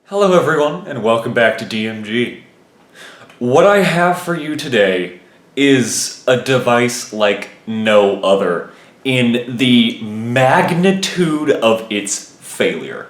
Hello everyone, and welcome back to DMG. What I have for you today is a device like no other in the magnitude of its failure.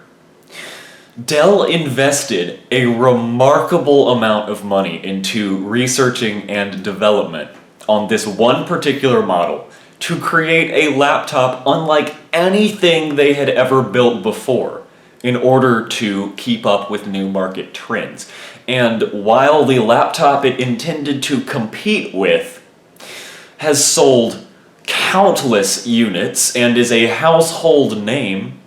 Dell invested a remarkable amount of money into researching and development on this one particular model to create a laptop unlike anything they had ever built before, in order to keep up with new market trends. And while the laptop it intended to compete with has sold countless units and is a household name,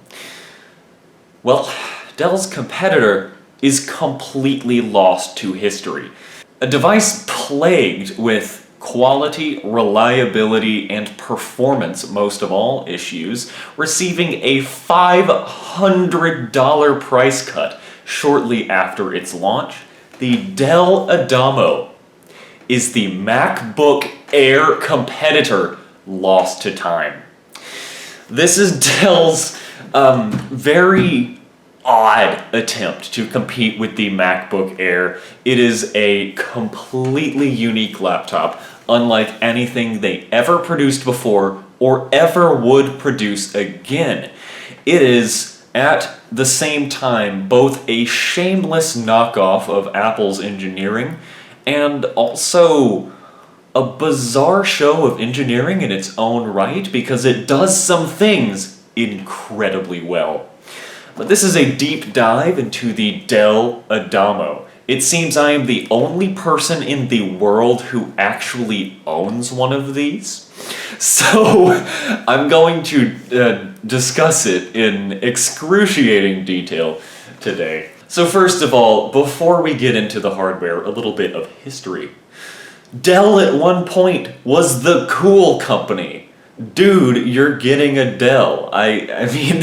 well, Dell's competitor is completely lost to history. A device plagued with quality, reliability, and performance, most of all, issues, receiving a $500 price cut shortly after its launch. The Dell Adamo is the MacBook Air competitor lost to time. This is Dell's very odd attempt to compete with the MacBook Air. It is a completely unique laptop, unlike anything they ever produced before or ever would produce again. It is, at the same time, both a shameless knockoff of Apple's engineering and also a bizarre show of engineering in its own right, because it does some things incredibly well. But this is a deep dive into the Dell Adamo. It seems I am the only person in the world who actually owns one of these. So I'm going to discuss it in excruciating detail today. So first of all, before we get into the hardware, a little bit of history. Dell at one point was the cool company. Dude, you're getting a Dell. I mean,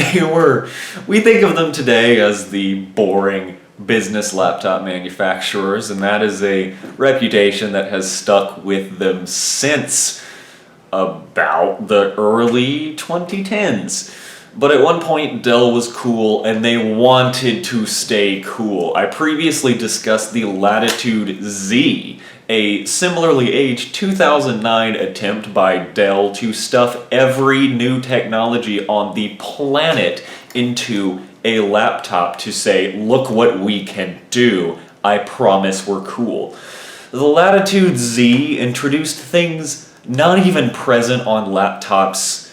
we think of them today as the boring business laptop manufacturers, and that is a reputation that has stuck with them since about the early 2010s. But at one point, Dell was cool, and they wanted to stay cool. I previously discussed the Latitude Z, a similarly aged 2009 attempt by Dell to stuff every new technology on the planet into a laptop to say, look what we can do, I promise we're cool. The Latitude Z introduced things not even present on laptops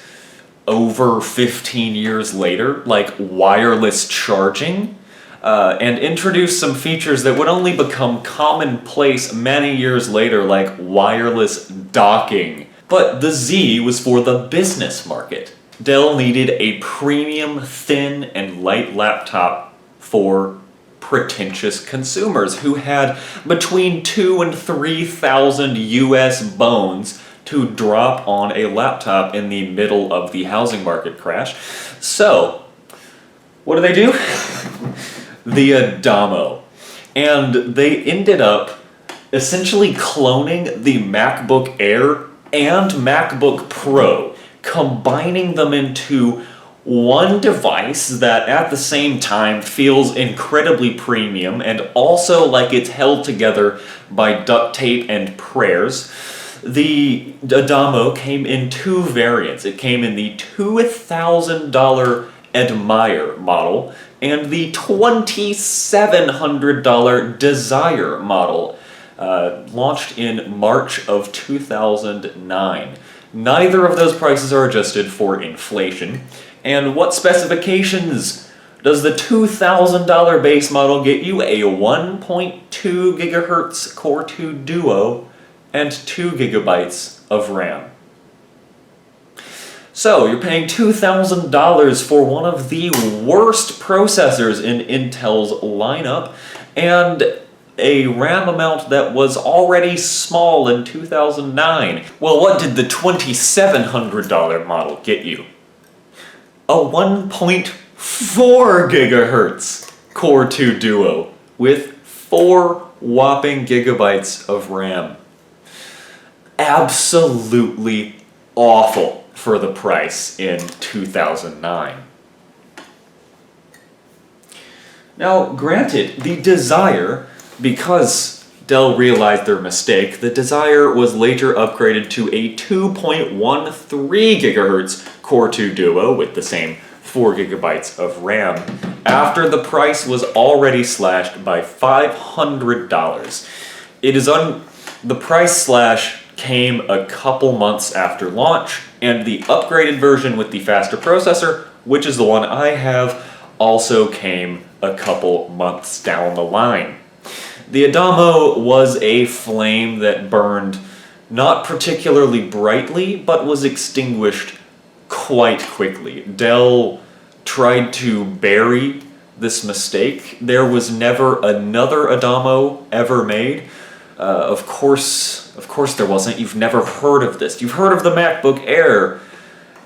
over 15 years later, like wireless charging, and introduced some features that would only become commonplace many years later, like wireless docking. But the Z was for the business market. Dell needed a premium, thin, and light laptop for pretentious consumers who had between 2,000 and 3,000 US bones to drop on a laptop in the middle of the housing market crash. So, what do? The Adamo. And they ended up essentially cloning the MacBook Air and MacBook Pro, combining them into one device that at the same time feels incredibly premium and also like it's held together by duct tape and prayers. The Adamo came in two variants. It came in the $2,000 Admire model and the $2,700 Desire model, launched in March of 2009. Neither of those prices are adjusted for inflation. And what specifications does the $2,000 base model get you? A 1.2 gigahertz Core 2 Duo and 2 gigabytes of RAM. So, you're paying $2,000 for one of the worst processors in Intel's lineup, and a RAM amount that was already small in 2009. Well, what did the $2,700 model get you? A 1.4 gigahertz Core 2 Duo with 4 whopping gigabytes of RAM. Absolutely awful for the price in 2009. Now, granted, the Desire, because Dell realized their mistake, the Desire was later upgraded to a 2.13 GHz Core 2 Duo with the same 4 GB of RAM, after the price was already slashed by $500. The price slash came a couple months after launch, and the upgraded version with the faster processor, which is the one I have, also came a couple months down the line. The Adamo was a flame that burned not particularly brightly, but was extinguished quite quickly. Dell tried to bury this mistake. There was never another Adamo ever made. Of course there wasn't. You've never heard of this. You've heard of the MacBook Air,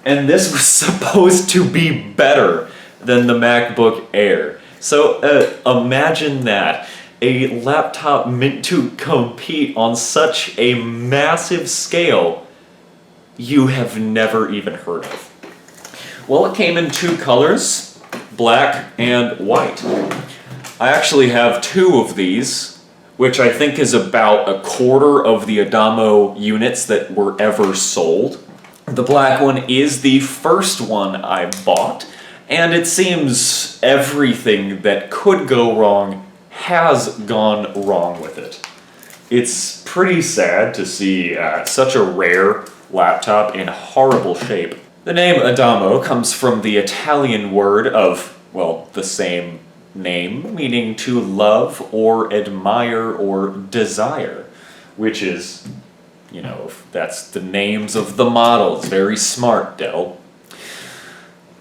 and this was supposed to be better than the MacBook Air. So imagine that. A laptop meant to compete on such a massive scale you have never even heard of. Well, it came in two colors, black and white. I actually have two of these, which I think is about a quarter of the Adamo units that were ever sold. The black one is the first one I bought, and it seems everything that could go wrong has gone wrong with it. It's pretty sad to see such a rare laptop in horrible shape. The name Adamo comes from the Italian word of, well, the same name, meaning to love or admire or desire, which is, you know, that's the names of the models. Very smart, Dell.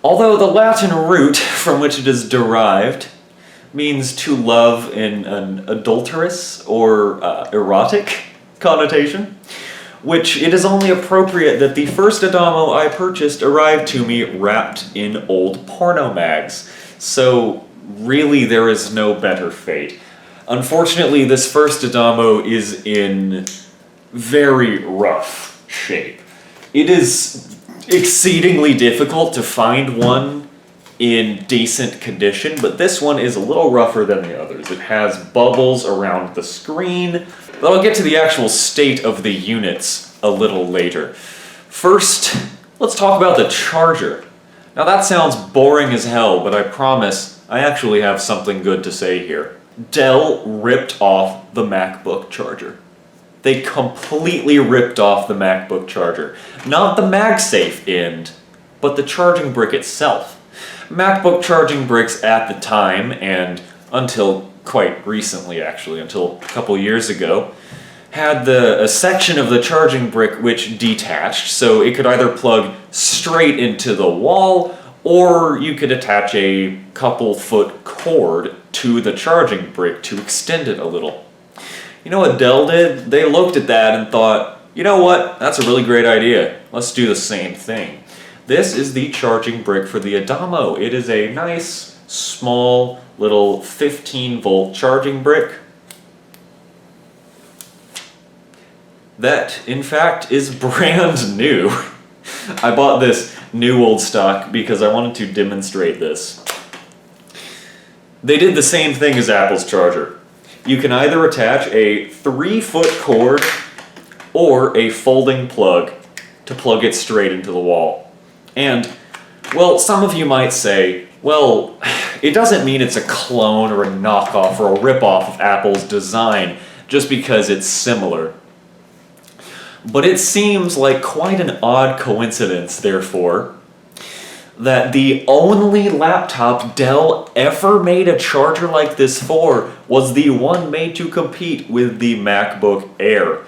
Although the Latin root from which it is derived means to love in an adulterous or erotic connotation, which it is only appropriate that the first Adamo I purchased arrived to me wrapped in old porno mags. So really there is no better fate. Unfortunately, this first Adamo is in very rough shape. It is exceedingly difficult to find one in decent condition, but this one is a little rougher than the others. It has bubbles around the screen, but I'll get to the actual state of the units a little later. First, let's talk about the charger. Now that sounds boring as hell, but I promise I actually have something good to say here. Dell ripped off the MacBook charger. They completely ripped off the MacBook charger. Not the MagSafe end, but the charging brick itself. MacBook charging bricks at the time, and until quite recently actually, until a couple years ago, had a section of the charging brick which detached, so it could either plug straight into the wall, or you could attach a couple foot cord to the charging brick to extend it a little. You know what Dell did? They looked at that and thought, you know what, that's a really great idea. Let's do the same thing. This is the charging brick for the Adamo. It is a nice, small, little 15-volt charging brick that, in fact, is brand new. I bought this new old stock because I wanted to demonstrate this. They did the same thing as Apple's charger. You can either attach a 3-foot cord or a folding plug to plug it straight into the wall. And, well, some of you might say, well, it doesn't mean it's a clone or a knockoff or a ripoff of Apple's design just because it's similar. But it seems like quite an odd coincidence, therefore, that the only laptop Dell ever made a charger like this for was the one made to compete with the MacBook Air.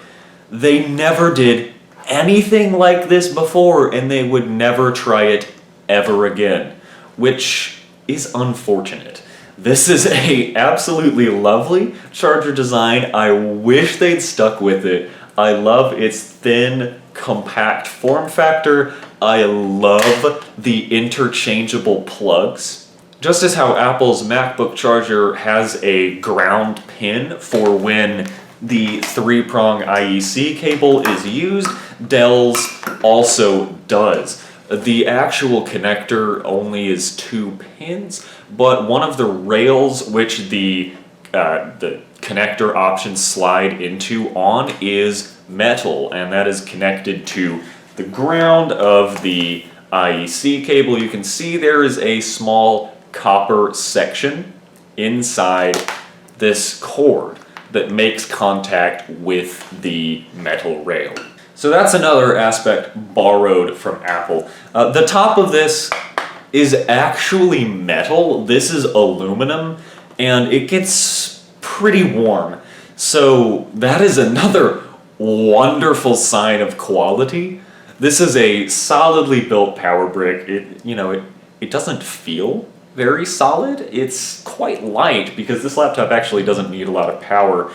They never did anything like this before, and they would never try it ever again, which is unfortunate. This is a absolutely lovely charger design. I wish they'd stuck with it. I love its thin, compact form factor. I love the interchangeable plugs. Just as how Apple's MacBook charger has a ground pin for when the 3-prong IEC cable is used, Dell's also does. The actual connector only is 2 pins, but one of the rails which the connector options slide into on is metal, and that is connected to the ground of the IEC cable. You can see there is a small copper section inside this cord that makes contact with the metal rail. So that's another aspect borrowed from Apple. The top of this is actually metal. This is aluminum, and it gets pretty warm. So that is another wonderful sign of quality. This is a solidly built power brick. It doesn't feel very solid. It's quite light because this laptop actually doesn't need a lot of power,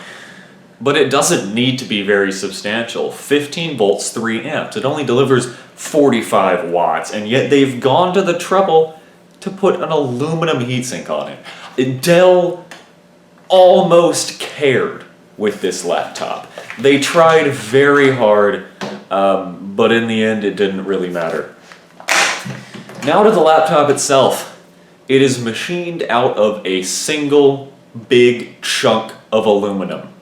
but it doesn't need to be very substantial. 15 volts, 3 amps. It only delivers 45 watts, and yet they've gone to the trouble to put an aluminum heatsink on it. Dell almost cared with this laptop. They tried very hard, but in the end it didn't really matter. Now to the laptop itself. It is machined out of a single big chunk of aluminum.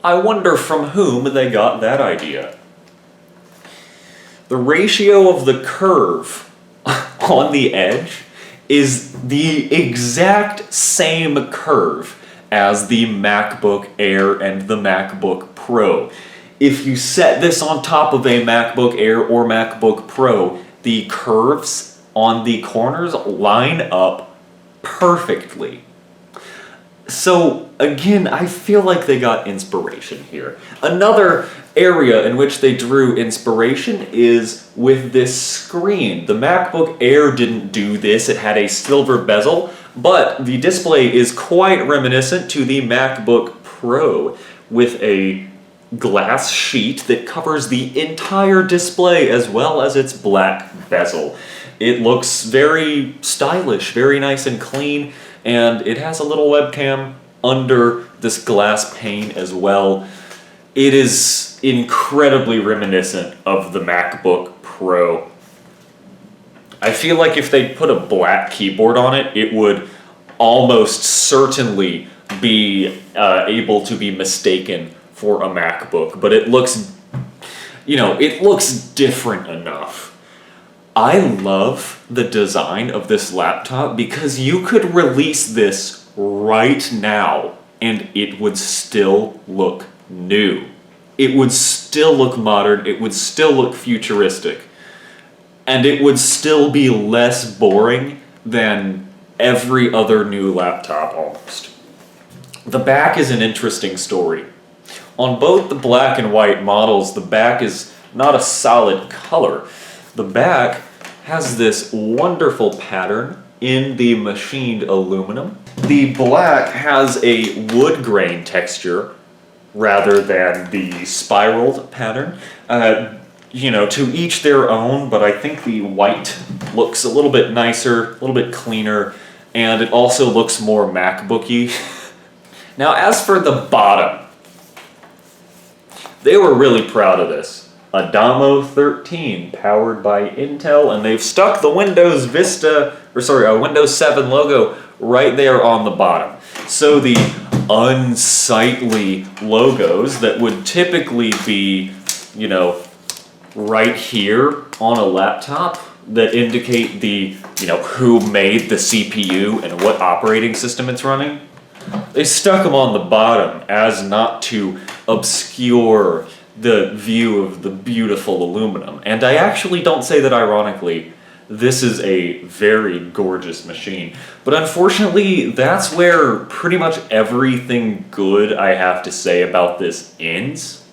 I wonder from whom they got that idea. The ratio of the curve on the edge is the exact same curve as the MacBook Air and the MacBook Pro. If you set this on top of a MacBook Air or MacBook Pro, the curves on the corners line up perfectly. So again, I feel like they got inspiration here. Another area in which they drew inspiration is with this screen. The MacBook Air didn't do this. It had a silver bezel, but the display is quite reminiscent to the MacBook Pro with a glass sheet that covers the entire display as well as its black bezel. It looks very stylish, very nice and clean, and it has a little webcam under this glass pane as well. It is incredibly reminiscent of the MacBook Pro. I feel like if they put a black keyboard on it, it would almost certainly be able to be mistaken for a MacBook, but it looks, it looks different enough. I love the design of this laptop because you could release this right now and it would still look new. It would still look modern, it would still look futuristic, and it would still be less boring than every other new laptop almost. The back is an interesting story. On both the black and white models, the back is not a solid color. The back has this wonderful pattern in the machined aluminum. The black has a wood grain texture rather than the spiraled pattern. To each their own, but I think the white looks a little bit nicer, a little bit cleaner, and it also looks more MacBook-y. Now, as for the bottom, they were really proud of this. Adamo 13, powered by Intel, and they've stuck the Windows 7 logo right there on the bottom. So the unsightly logos that would typically be, right here on a laptop that indicate the, who made the CPU and what operating system it's running, they stuck them on the bottom as not to obscure the view of the beautiful aluminum. And I actually don't say that ironically. This is a very gorgeous machine. But unfortunately, that's where pretty much everything good I have to say about this ends.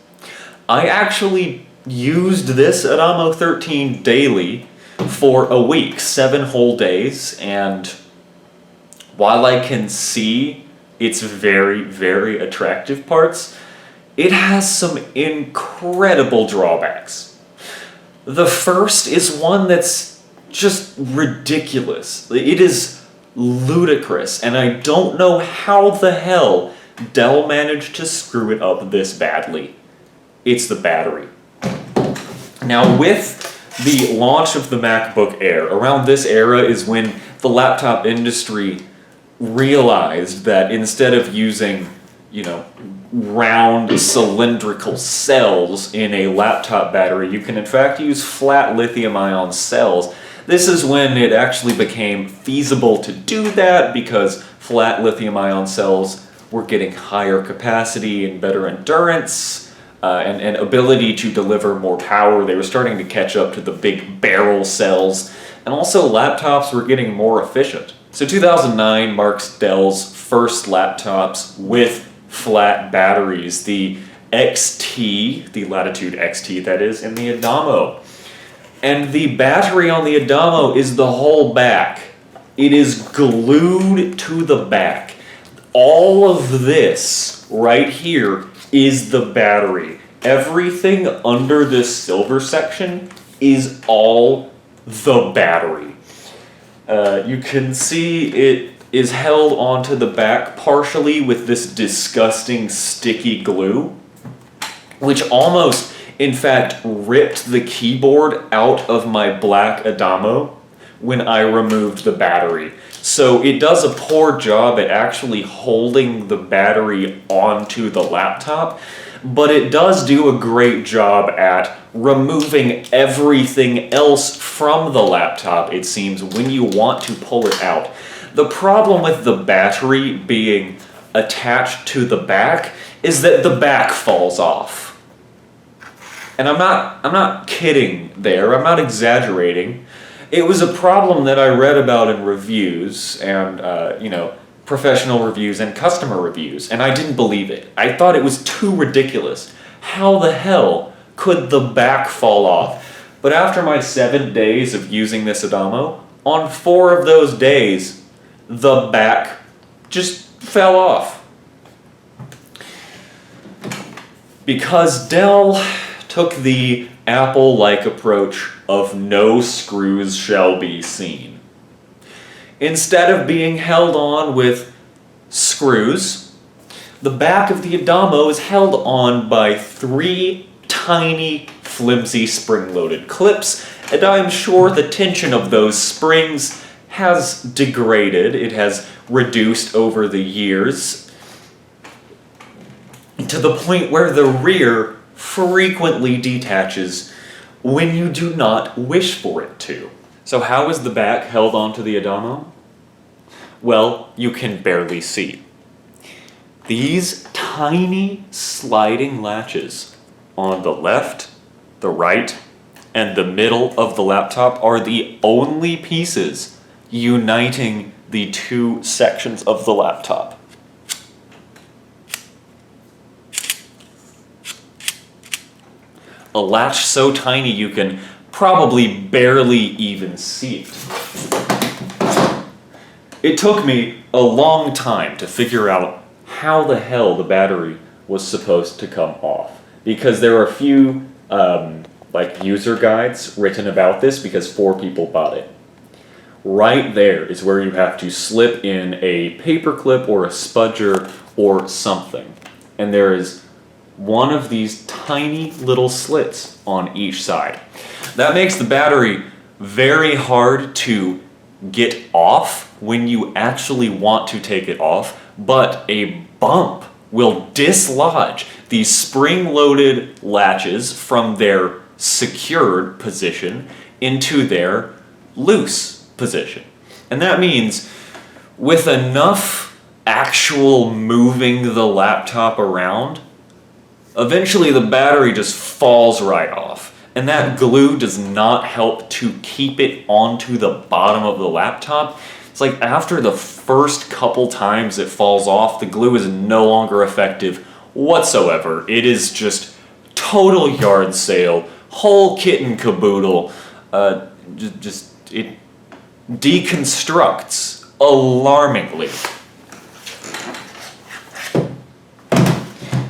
I actually used this Adamo 13 daily for a week, 7 whole days, and while I can see its very, very attractive parts, it has some incredible drawbacks. The first is one that's just ridiculous. It is ludicrous, and I don't know how the hell Dell managed to screw it up this badly. It's the battery. Now, with the launch of the MacBook Air, around this era is when the laptop industry realized that instead of using, round cylindrical cells in a laptop battery, you can in fact use flat lithium-ion cells. This is when it actually became feasible to do that because flat lithium-ion cells were getting higher capacity and better endurance and ability to deliver more power. They were starting to catch up to the big barrel cells, and also laptops were getting more efficient. So 2009 marks Dell's first laptops with flat batteries, the XT, the Latitude XT that is, and the Adamo. And the battery on the Adamo is the whole back. It is glued to the back. All of this right here is the battery. Everything under this silver section is all the battery. You can see it is held onto the back partially with this disgusting sticky glue, which almost, in fact, ripped the keyboard out of my black Adamo when I removed the battery. So it does a poor job at actually holding the battery onto the laptop, but it does do a great job at removing everything else from the laptop, it seems, when you want to pull it out. The problem with the battery being attached to the back is that the back falls off. And I'm not kidding there, I'm not exaggerating. It was a problem that I read about in reviews and, professional reviews and customer reviews, and I didn't believe it. I thought it was too ridiculous. How the hell could the back fall off? But after my 7 days of using this Adamo, on 4 of those days, the back just fell off. Because Dell took the Apple-like approach of no screws shall be seen. Instead of being held on with screws, the back of the Adamo is held on by 3 tiny, flimsy, spring-loaded clips, and I'm sure the tension of those springs has degraded. It has reduced over the years to the point where the rear frequently detaches when you do not wish for it to. So how is the back held onto the Adamo? Well, you can barely see. These tiny sliding latches on the left, the right, and the middle of the laptop are the only pieces uniting the 2 sections of the laptop. A latch so tiny you can probably barely even see it. It took me a long time to figure out how the hell the battery was supposed to come off, because there are a few user guides written about this because 4 people bought it. Right there is where you have to slip in a paper clip or a spudger or something, and there is one of these tiny little slits on each side. That makes the battery very hard to get off when you actually want to take it off, but a bump will dislodge these spring-loaded latches from their secured position into their loose position. And that means with enough actual moving the laptop around, eventually the battery just falls right off. And that glue does not help to keep it onto the bottom of the laptop. It's like after the first couple times it falls off, the glue is no longer effective whatsoever. It is just total yard sale, whole kit and caboodle. It deconstructs alarmingly.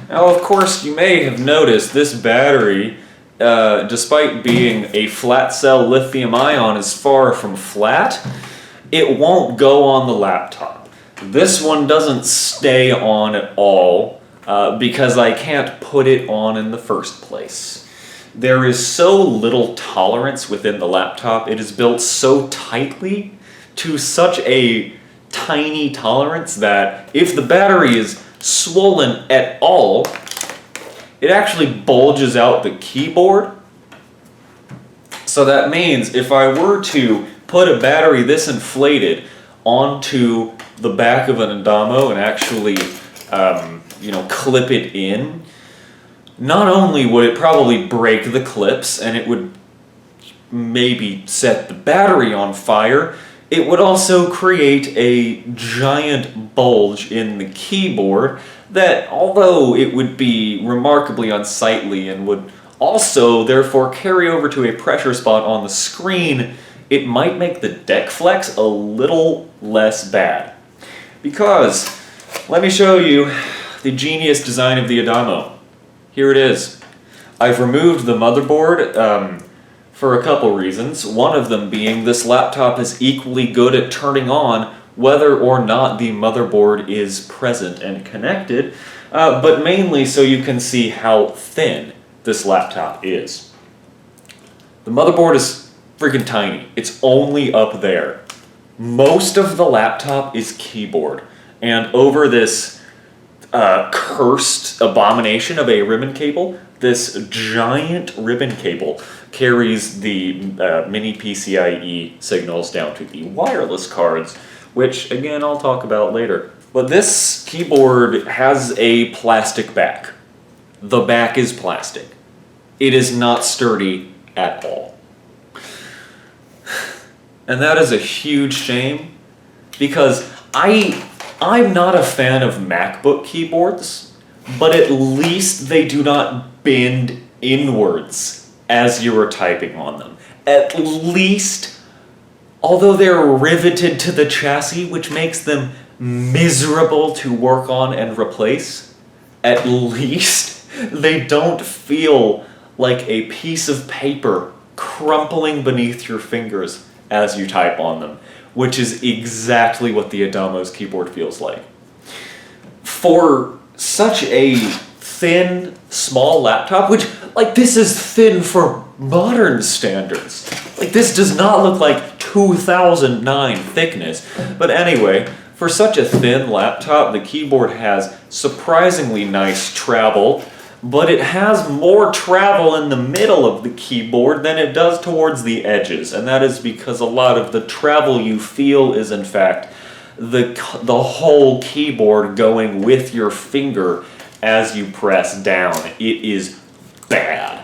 Now, of course, you may have noticed this battery, despite being a flat cell lithium ion, is far from flat. It won't go on the laptop. This one doesn't stay on at all because I can't put it on in the first place. there is so little tolerance within the laptop. It is built so tightly to such a tiny tolerance that if the battery is swollen at all, it actually bulges out the keyboard. So that means if I were to put a battery this inflated onto the back of an Adamo and actually, clip it in, not only would it probably break the clips and it would maybe set the battery on fire, it would also create a giant bulge in the keyboard that, although it would be remarkably unsightly and would also therefore carry over to a pressure spot on the screen, it might make the deck flex a little less bad. Because, let me show you the genius design of the Adamo. Here it is. I've removed the motherboard for a couple reasons. One of them being this laptop is equally good at turning on whether or not the motherboard is present and connected, but mainly so you can see how thin this laptop is. The motherboard is freaking tiny. It's only up there. Most of the laptop is keyboard, and over this cursed abomination of a ribbon cable, this giant ribbon cable carries the mini PCIe signals down to the wireless cards, which again I'll talk about later. But this keyboard has a plastic back. The back is plastic. It is not sturdy at all. And that is a huge shame, because I'm not a fan of MacBook keyboards, but at least they do not bend inwards as you are typing on them. At least, although they're riveted to the chassis, which makes them miserable to work on and replace, at least they don't feel like a piece of paper crumpling beneath your fingers as you type on them, which is exactly what the Adamo's keyboard feels like. For such a thin, small laptop, which, this is thin for modern standards. This does not look like 2009 thickness. But anyway, for such a thin laptop, the keyboard has surprisingly nice travel, but it has more travel in the middle of the keyboard than it does towards the edges, and that is because a lot of the travel you feel is in fact the whole keyboard going with your finger as you press down. It is bad.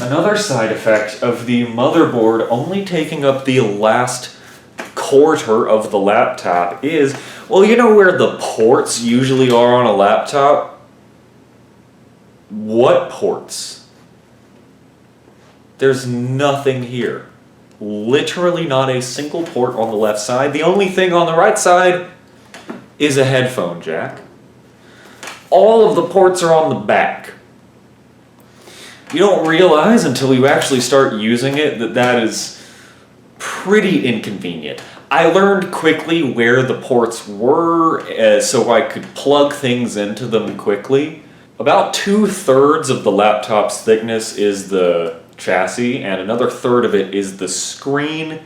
Another side effect of the motherboard only taking up the last quarter of the laptop is, well, you know where the ports usually are on a laptop? What ports? There's nothing here. Literally not a single port on the left side. The only thing on the right side is a headphone jack. All of the ports are on the back. You don't realize until you actually start using it that is pretty inconvenient. I learned quickly where the ports were so I could plug things into them quickly. About 2/3 of the laptop's thickness is the chassis, and another third of it is the screen.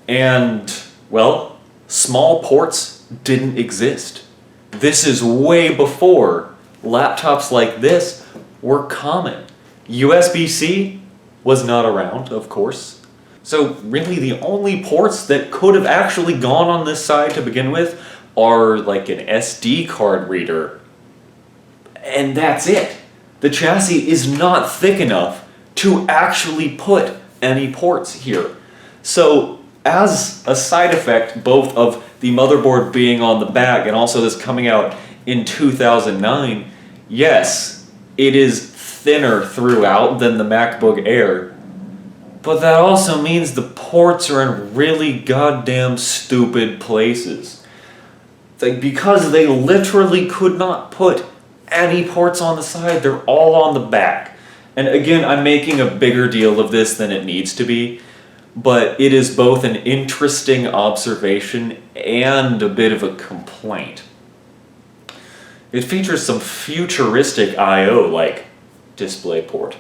And, well, small ports didn't exist. This is way before laptops like this were common. USB-C was not around, of course. So really the only ports that could have actually gone on this side to begin with are like an SD card reader. And that's it. The chassis is not thick enough to actually put any ports here. So as a side effect both of the motherboard being on the back and also this coming out in 2009, yes, it is thinner throughout than the MacBook Air, but that also means the ports are in really goddamn stupid places. Because they literally could not put any ports on the side, they're all on the back. And again, I'm making a bigger deal of this than it needs to be, but it is both an interesting observation and a bit of a complaint. It features some futuristic I/O like DisplayPort.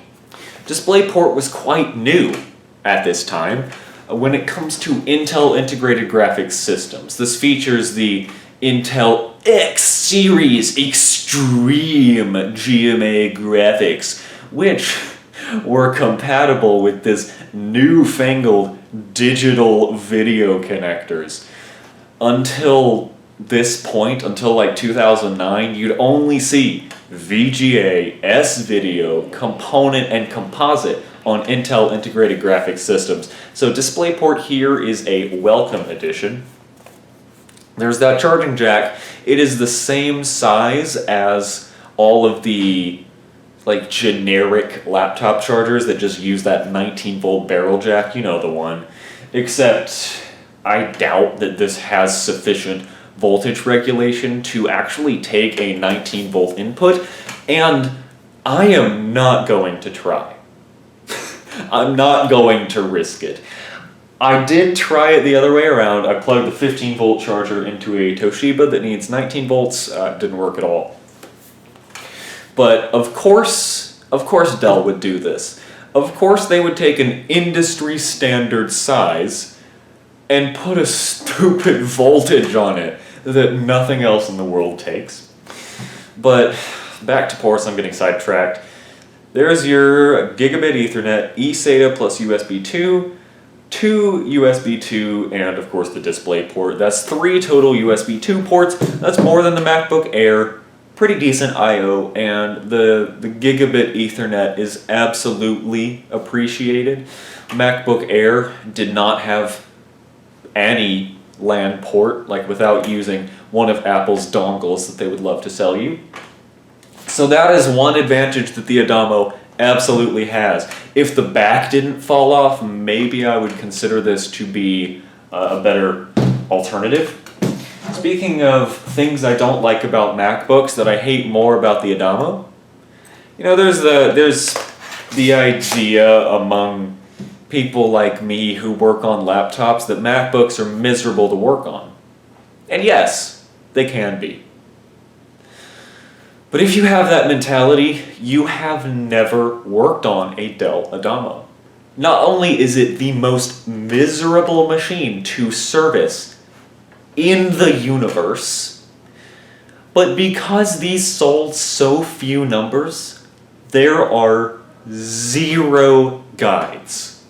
DisplayPort was quite new at this time when it comes to Intel integrated graphics systems. This features the Intel X Series Extreme GMA graphics, which were compatible with this newfangled digital video connectors. Until this point, until like 2009, you'd only see VGA, S-Video, component, and composite on Intel integrated graphics systems. So DisplayPort here is a welcome addition. There's that charging jack. It is the same size as all of the like generic laptop chargers that just use that 19-volt barrel jack, you know the one. Except I doubt that this has sufficient voltage regulation to actually take a 19-volt input, and I am not going to try. I'm not going to risk it. I did try it the other way around. I plugged the 15-volt charger into a Toshiba that needs 19 volts. Didn't work at all. But of course Dell would do this. Of course they would take an industry standard size and put a stupid voltage on it that nothing else in the world takes. But back to ports, I'm getting sidetracked. There's your gigabit Ethernet, eSATA plus USB 2, 2 USB 2, and of course the display port. That's 3 total USB 2 ports. That's more than the MacBook Air. Pretty decent I/O, and the gigabit Ethernet is absolutely appreciated. MacBook Air did not have any LAN port, like without using one of Apple's dongles that they would love to sell you. So that is one advantage that the Adamo absolutely has. If the back didn't fall off, maybe I would consider this to be a better alternative. Speaking of things I don't like about MacBooks that I hate more about the Adamo, you know, there's the idea among people like me who work on laptops that MacBooks are miserable to work on. And yes, they can be. But if you have that mentality, you have never worked on a Dell Adamo. Not only is it the most miserable machine to service in the universe, but because these sold so few numbers, there are 0 guides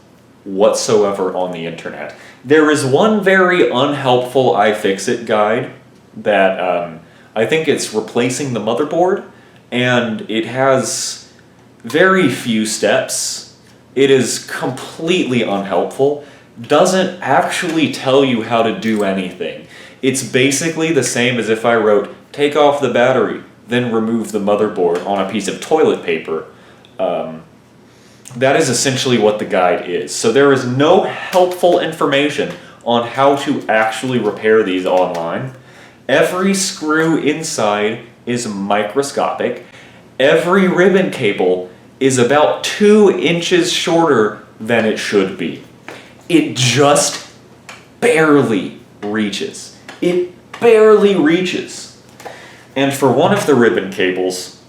whatsoever on the internet. There is one very unhelpful iFixit guide that I think it's replacing the motherboard, and it has very few steps. It is completely unhelpful, doesn't actually tell you how to do anything. It's basically the same as if I wrote, take off the battery, then remove the motherboard on a piece of toilet paper. That is essentially what the guide is. So there is no helpful information on how to actually repair these online. Every screw inside is microscopic. Every ribbon cable is about 2 inches shorter than it should be. It just barely reaches. It barely reaches. And for one of the ribbon cables,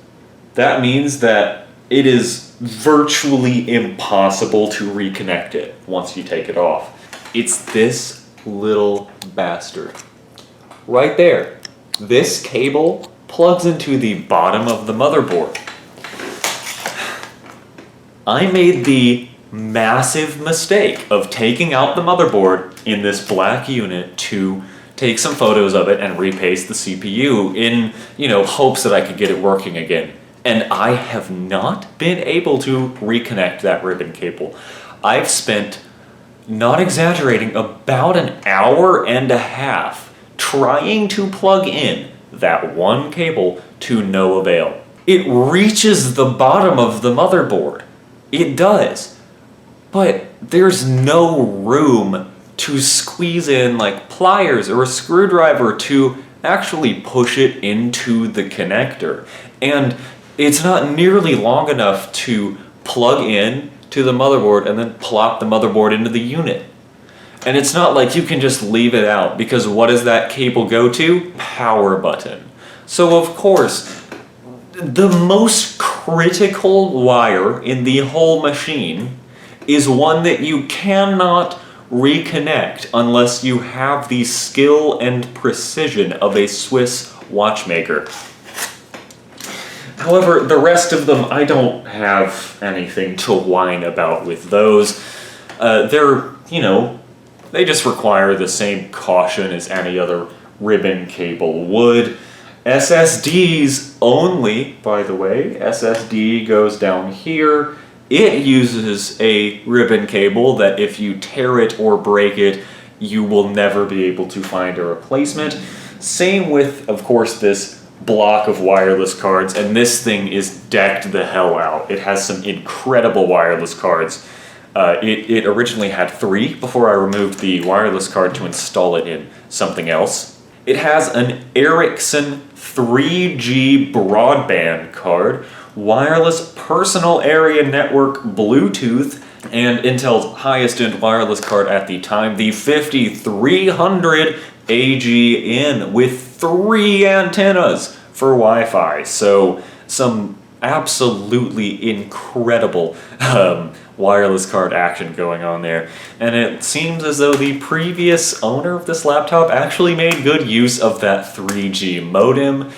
that means that it is virtually impossible to reconnect it once you take it off. It's this little bastard. Right there. This cable plugs into the bottom of the motherboard. I made the massive mistake of taking out the motherboard in this black unit to take some photos of it and repaste the CPU in, hopes that I could get it working again. And I have not been able to reconnect that ribbon cable. I've spent, not exaggerating, about an hour and a half trying to plug in that one cable to no avail. It reaches the bottom of the motherboard. It does. But there's no room to squeeze in like pliers or a screwdriver to actually push it into the connector. And it's not nearly long enough to plug in to the motherboard and then plop the motherboard into the unit. And it's not like you can just leave it out, because what does that cable go to? Power button. So of course, the most critical wire in the whole machine is one that you cannot reconnect unless you have the skill and precision of a Swiss watchmaker. However, the rest of them, I don't have anything to whine about with those. They're, they just require the same caution as any other ribbon cable would. SSDs only, by the way. SSD goes down here. It uses a ribbon cable that if you tear it or break it, you will never be able to find a replacement. Same with, of course, this block of wireless cards, and this thing is decked the hell out. It has some incredible wireless cards. It originally had 3 before I removed the wireless card to install it in something else. It has an Ericsson 3G broadband card, wireless personal area network Bluetooth, and Intel's highest end wireless card at the time, the 5300 AGN with 3 antennas for Wi-Fi. So some absolutely incredible wireless card action going on there. And it seems as though the previous owner of this laptop actually made good use of that 3G modem,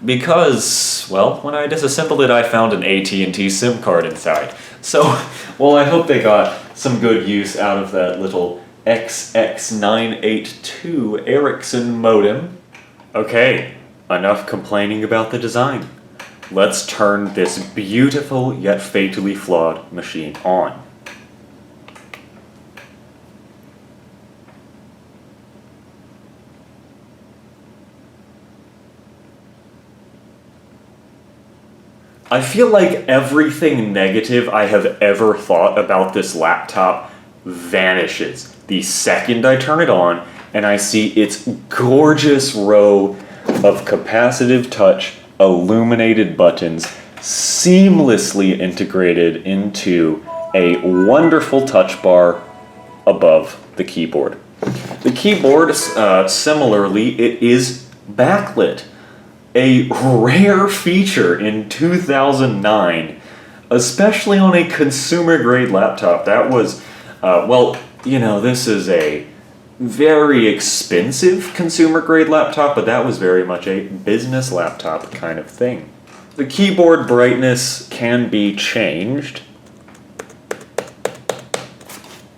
because, well, when I disassembled it, I found an AT&T SIM card inside. So, well, I hope they got some good use out of that little XX982 Ericsson modem. Okay, enough complaining about the design. Let's turn this beautiful yet fatally flawed machine on. I feel like everything negative I have ever thought about this laptop vanishes the second I turn it on and I see its gorgeous row of capacitive touch illuminated buttons seamlessly integrated into a wonderful touch bar above the keyboard. The keyboard, similarly, it is backlit. A rare feature in 2009, especially on a consumer-grade laptop. That was, this is a very expensive consumer-grade laptop, but that was very much a business laptop kind of thing. The keyboard brightness can be changed,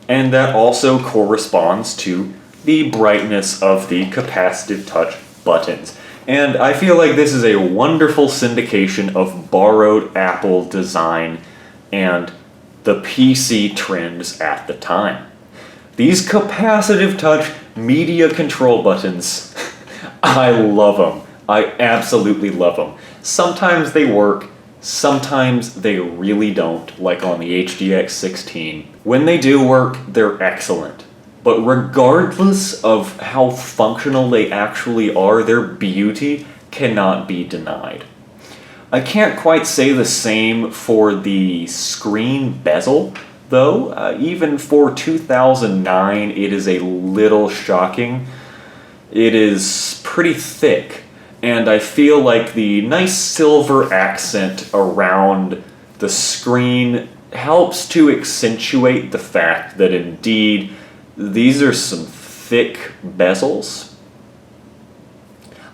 and that also corresponds to the brightness of the capacitive touch buttons. And I feel like this is a wonderful syndication of borrowed Apple design and the PC trends at the time. These capacitive touch media control buttons, I love them. I absolutely love them. Sometimes they work, sometimes they really don't, like on the HDX 16. When they do work, they're excellent. But regardless of how functional they actually are, their beauty cannot be denied. I can't quite say the same for the screen bezel, though. Even for 2009, it is a little shocking. It is pretty thick, and I feel like the nice silver accent around the screen helps to accentuate the fact that indeed these are some thick bezels.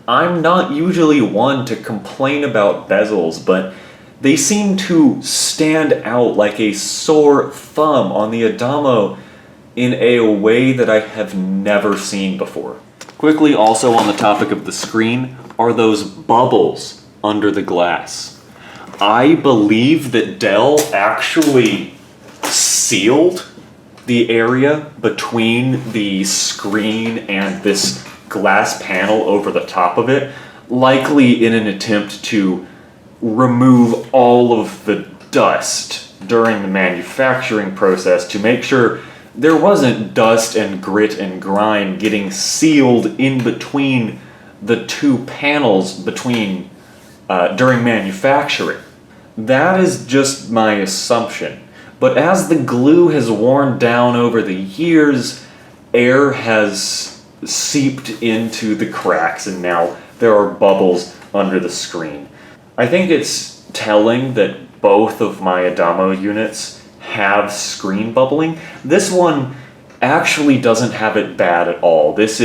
I'm not usually one to complain about bezels, but they seem to stand out like a sore thumb on the Adamo in a way that I have never seen before. Quickly, also on the topic of the screen, are those bubbles under the glass. I believe that Dell actually sealed the area between the screen and this glass panel over the top of it, likely in an attempt to remove all of the dust during the manufacturing process to make sure there wasn't dust and grit and grime getting sealed in between the two panels during manufacturing. That is just my assumption. But as the glue has worn down over the years, air has seeped into the cracks and now there are bubbles under the screen. I think it's telling that both of my Adamo units have screen bubbling. This one actually doesn't have it bad at all. This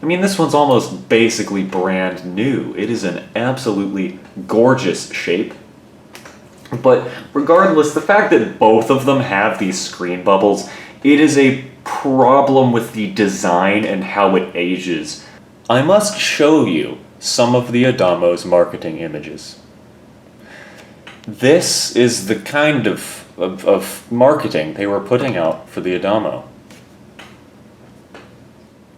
one's almost basically brand new. It is an absolutely gorgeous shape. But regardless, the fact that both of them have these screen bubbles, it is a problem with the design and how it ages. I must show you some of the Adamo's marketing images. This is the kind of marketing they were putting out for the Adamo.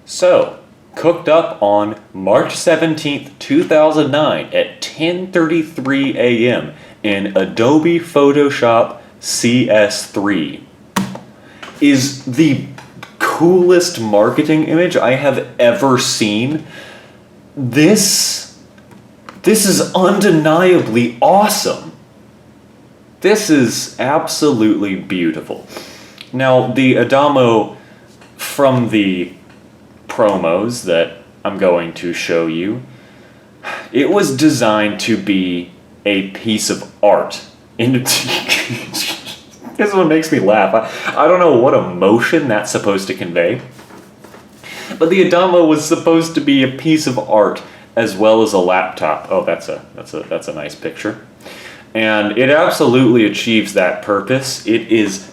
So, cooked up on March 17th, 2009 at 10:33 a.m. in Adobe Photoshop CS3 is the coolest marketing image I have ever seen. This is undeniably awesome. This is absolutely beautiful. Now, the Adamo from the promos that I'm going to show you, it was designed to be a piece of art. This one makes me laugh. I don't know what emotion that's supposed to convey, but the Adamo was supposed to be a piece of art as well as a laptop. Oh, that's a nice picture, and it absolutely achieves that purpose. It is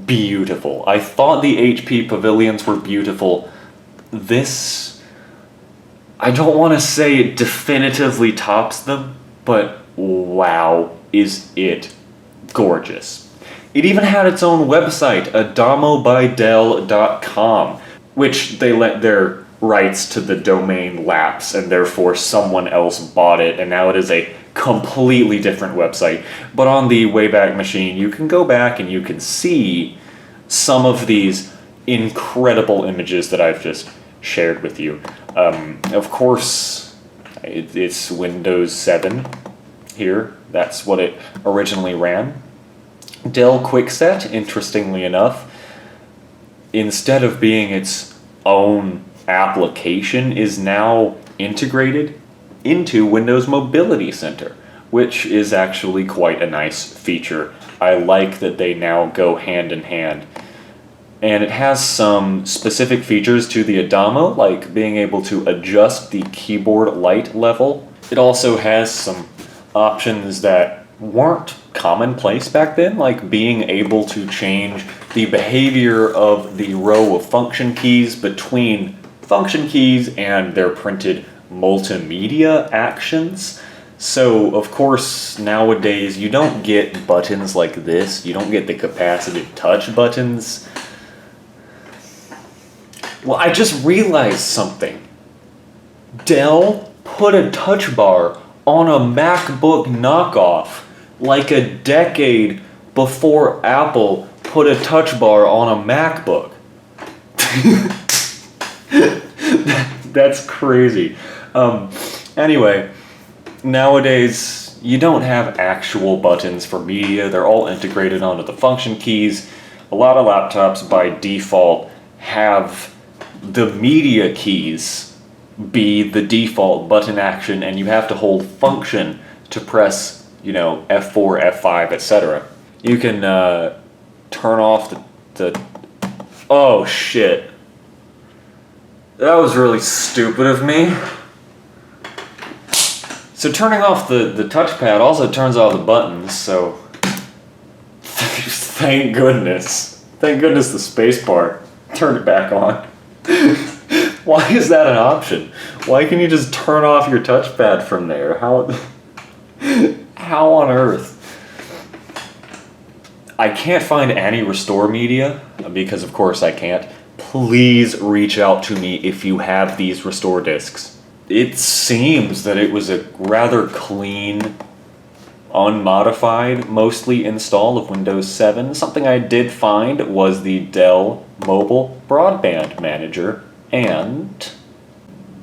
beautiful. I thought the HP pavilions were beautiful. This, I don't want to say it definitively tops them, but wow, is it gorgeous. It even had its own website, adamobydell.com, which they let their rights to the domain lapse, and therefore someone else bought it, and now it is a completely different website. But on the Wayback Machine, you can go back and you can see some of these incredible images that I've just shared with you. Of course, it's Windows 7 here. That's what it originally ran. Dell Quickset, interestingly enough, instead of being its own application, is now integrated into Windows Mobility Center, which is actually quite a nice feature. I like that they now go hand in hand. And it has some specific features to the Adamo, like being able to adjust the keyboard light level. It also has some options that weren't commonplace back then, like being able to change the behavior of the row of function keys between function keys and their printed multimedia actions. So, of course, nowadays you don't get buttons like this. You don't get the capacitive touch buttons. Well, I just realized something. Dell put a touch bar on a MacBook knockoff like a decade before Apple put a touch bar on a MacBook. That's crazy. Anyway, nowadays you don't have actual buttons for media. They're all integrated onto the function keys. A lot of laptops by default have the media keys be the default button action, and you have to hold function to press, F4, F5, etc. You can turn off the oh shit. That was really stupid of me. So turning off the touchpad also turns off the buttons, so thank goodness. Thank goodness the spacebar turned it back on. Why is that an option? Why can you just turn off your touchpad from there? How on earth? I can't find any restore media, because of course I can't. Please reach out to me if you have these restore discs. It seems that it was a rather clean, unmodified, mostly install of Windows 7. Something I did find was the Dell Mobile Broadband Manager and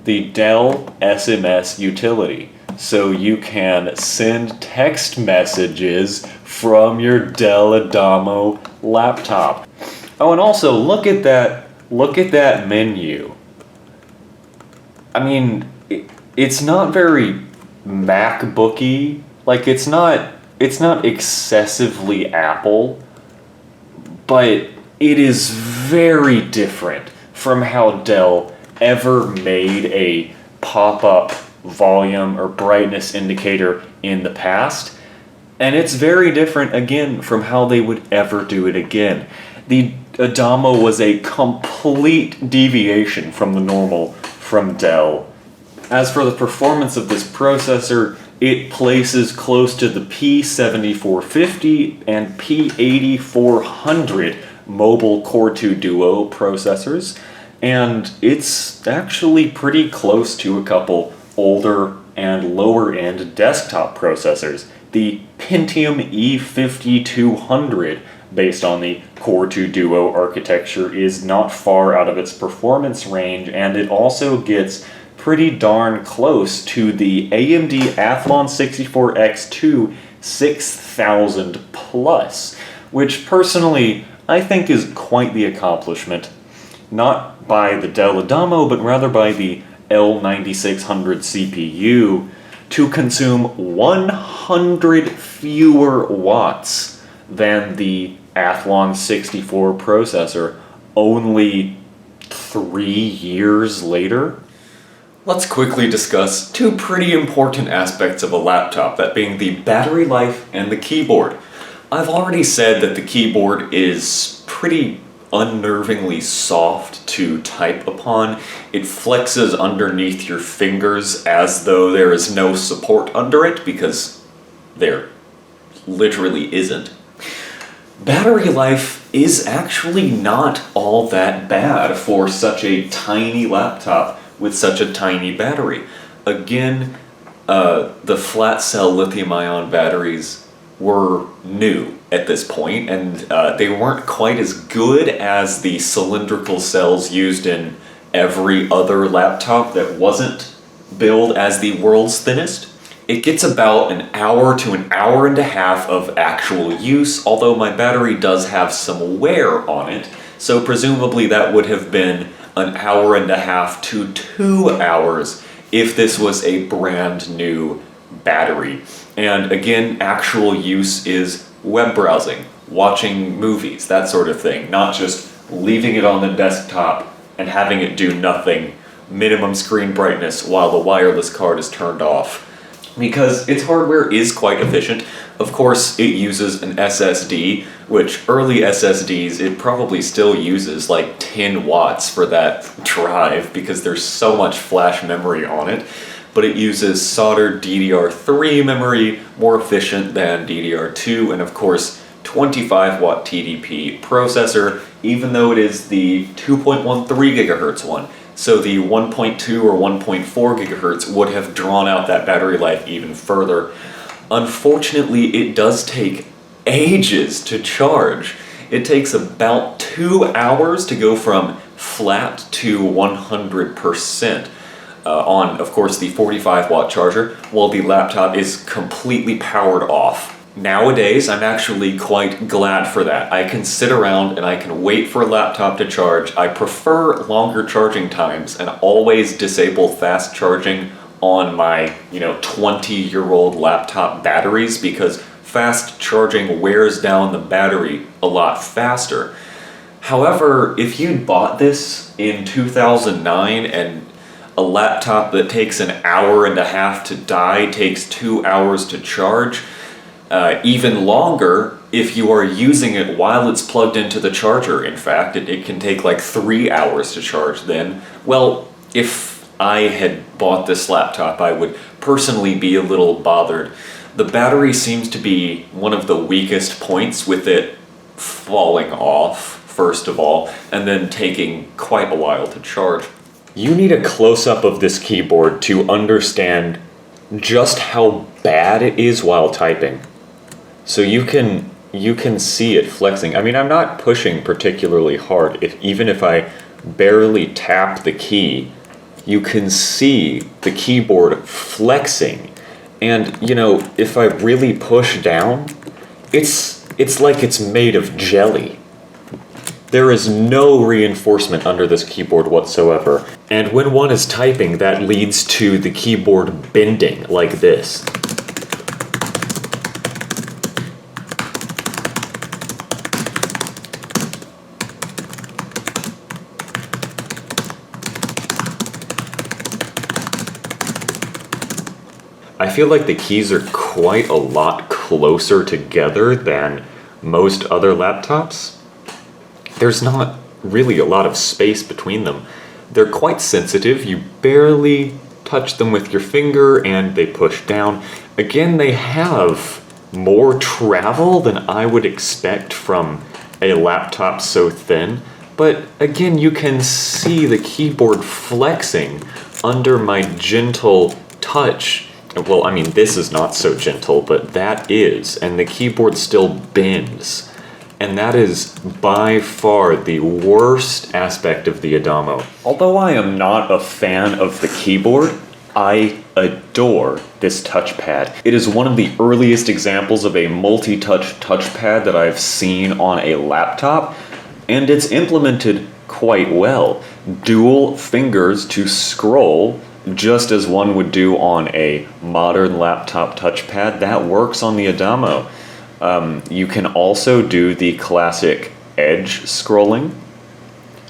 the Dell SMS utility. so you can send text messages from your Dell Adamo laptop. Oh, and also look at that menu. I mean, it's not very MacBooky. Like it's not excessively Apple, but it is very different from how Dell ever made a pop-up volume or brightness indicator in the past. And it's very different again from how they would ever do it again. The Adamo was a complete deviation from the normal from Dell. As for the performance of this processor, it places close to the P7450 and P8400 mobile Core 2 Duo processors, and it's actually pretty close to a couple older and lower-end desktop processors. The Pentium E5200, based on the Core 2 Duo architecture, is not far out of its performance range, and it also gets pretty darn close to the AMD Athlon 64X2 6000 Plus, which personally I think is quite the accomplishment, not by the Dell Adamo, but rather by the L9600 CPU, to consume 100 fewer watts than the Athlon 64 processor only 3 years later. Let's quickly discuss two pretty important aspects of a laptop, that being the battery life and the keyboard. I've already said that the keyboard is pretty unnervingly soft to type upon. It flexes underneath your fingers as though there is no support under it, because there literally isn't. Battery life is actually not all that bad for such a tiny laptop with such a tiny battery. Again, the flat cell lithium-ion batteries were new at this point, and they weren't quite as good as the cylindrical cells used in every other laptop that wasn't billed as the world's thinnest. It gets about an hour to an hour and a half of actual use, although my battery does have some wear on it, so presumably that would have been an hour and a half to 2 hours if this was a brand new battery. And again, actual use is web browsing, watching movies, that sort of thing, not just leaving it on the desktop and having it do nothing, minimum screen brightness while the wireless card is turned off. Because its hardware is quite efficient. Of course, it uses an SSD, which early SSDs, it probably still uses like 10 watts for that drive because there's so much flash memory on it. But it uses soldered DDR3 memory, more efficient than DDR2, and of course 25 watt TDP processor, even though it is the 2.13 gigahertz one. So the 1.2 or 1.4 gigahertz would have drawn out that battery life even further. Unfortunately, it does take ages to charge. It takes about 2 hours to go from flat to 100%. On, of course, the 45 watt charger, while the laptop is completely powered off. Nowadays, I'm actually quite glad for that. I can sit around and I can wait for a laptop to charge. I prefer longer charging times and always disable fast charging on my, 20-year-old laptop batteries, because fast charging wears down the battery a lot faster. However, if you'd bought this in 2009 and a laptop that takes an hour and a half to die takes 2 hours to charge, even longer if you are using it while it's plugged into the charger. In fact, it can take like 3 hours to charge then. Well, if I had bought this laptop, I would personally be a little bothered. The battery seems to be one of the weakest points, with it falling off, first of all, and then taking quite a while to charge. You need a close-up of this keyboard to understand just how bad it is while typing. So you can see it flexing. I mean, I'm not pushing particularly hard. Even if I barely tap the key, you can see the keyboard flexing And, you know, if I really push down, it's like it's made of jelly. There is no reinforcement under this keyboard whatsoever. And when one is typing, that leads to the keyboard bending like this. I feel like the keys are quite a lot closer together than most other laptops. There's not really a lot of space between them. They're quite sensitive. You barely touch them with your finger and they push down. Again, they have more travel than I would expect from a laptop so thin. But again, you can see the keyboard flexing under my gentle touch. Well, I mean, this is not so gentle, but that is, and the keyboard still bends. And that is by far the worst aspect of the Adamo. Although I am not a fan of the keyboard, I adore this touchpad. It is one of the earliest examples of a multi-touch touchpad that I've seen on a laptop, and it's implemented quite well. Dual fingers to scroll, just as one would do on a modern laptop touchpad. That works on the Adamo. You can also do the classic edge scrolling,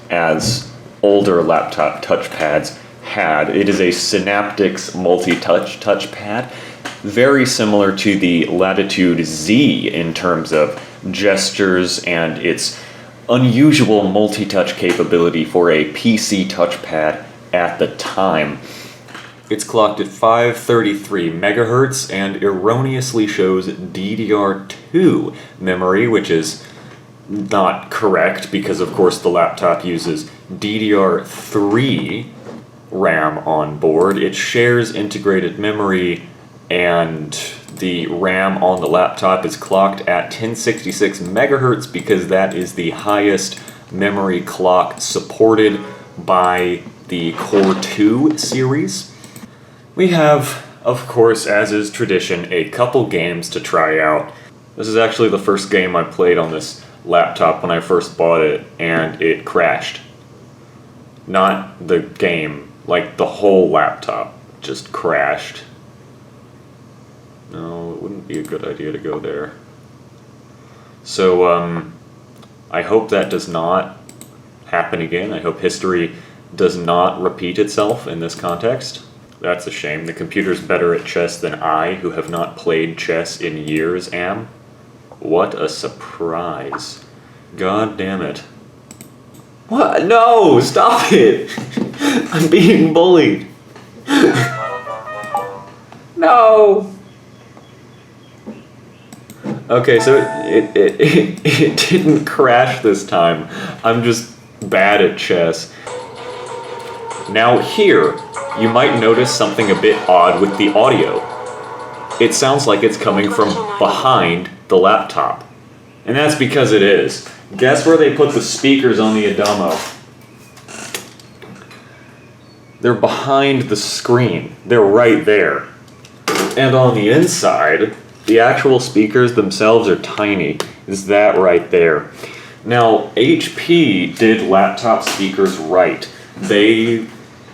as older laptop touchpads had. It is a Synaptics multi-touch touchpad, very similar to the Latitude Z in terms of gestures and its unusual multi-touch capability for a PC touchpad at the time. It's clocked at 533 megahertz and erroneously shows DDR2 memory, which is not correct because, of course, the laptop uses DDR3 RAM on board. It shares integrated memory, and the RAM on the laptop is clocked at 1066 megahertz because that is the highest memory clock supported by the Core 2 series. We have, of course, as is tradition, a couple games to try out. This is actually the first game I played on this laptop when I first bought it, and it crashed. Not the game, like the whole laptop just crashed. No, it wouldn't be a good idea to go there. So, I hope that does not happen again. I hope history does not repeat itself in this context. That's a shame. The computer's better at chess than I, who have not played chess in years, am. What a surprise. God damn it. What? No! Stop it! I'm being bullied. No! Okay, so it didn't crash this time. I'm just bad at chess. Now here, you might notice something a bit odd with the audio. It sounds like it's coming from behind the laptop. And that's because it is. Guess where they put the speakers on the Adamo? They're behind the screen. They're right there. And on the inside, the actual speakers themselves are tiny. Is that right there? Now, HP did laptop speakers right. They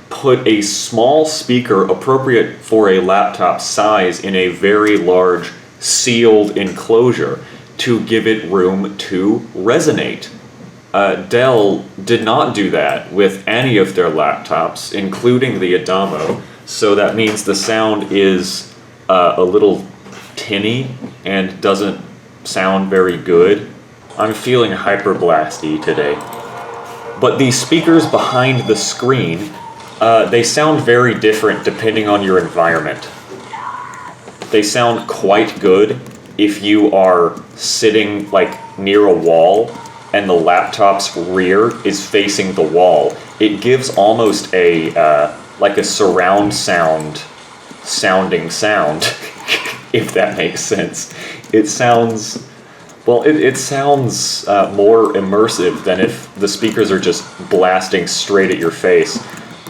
put a small speaker appropriate for a laptop size in a very large sealed enclosure to give it room to resonate. Dell did not do that with any of their laptops, including the Adamo, so that means the sound is a little tinny and doesn't sound very good. I'm feeling hyperblasty today. But the speakers behind the screen, they sound very different depending on your environment. They sound quite good if you are sitting like near a wall and the laptop's rear is facing the wall. It gives almost a like a surround sound sounding sound, if that makes sense. It sounds, well, it sounds more immersive than if the speakers are just blasting straight at your face.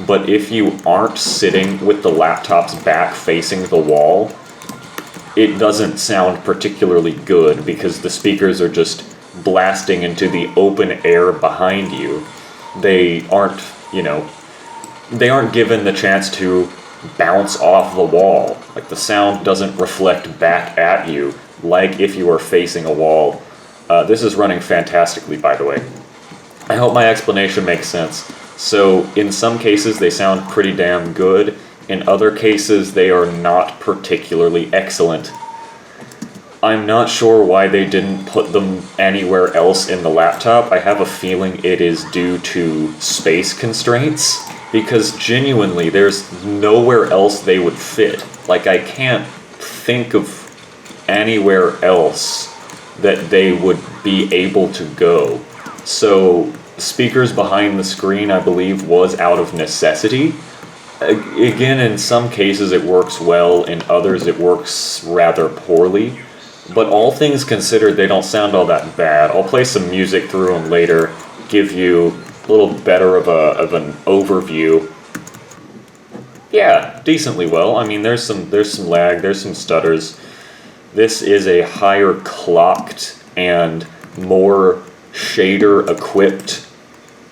But if you aren't sitting with the laptop's back facing the wall, it doesn't sound particularly good because the speakers are just blasting into the open air behind you. They aren't, they aren't given the chance to bounce off the wall. Like, the sound doesn't reflect back at you like if you are facing a wall. This is running fantastically, by the way. I hope my explanation makes sense. So, in some cases, they sound pretty damn good. In other cases, they are not particularly excellent. I'm not sure why they didn't put them anywhere else in the laptop. I have a feeling it is due to space constraints, because genuinely, there's nowhere else they would fit. Like, I can't think of anywhere else that they would be able to go. So, speakers behind the screen, I believe, was out of necessity. Again, in some cases it works well, in others it works rather poorly. But all things considered, they don't sound all that bad. I'll play some music through them later, give you a little better of an overview. Yeah, decently well. I mean, there's some lag, there's some stutters. This is a higher clocked and more shader-equipped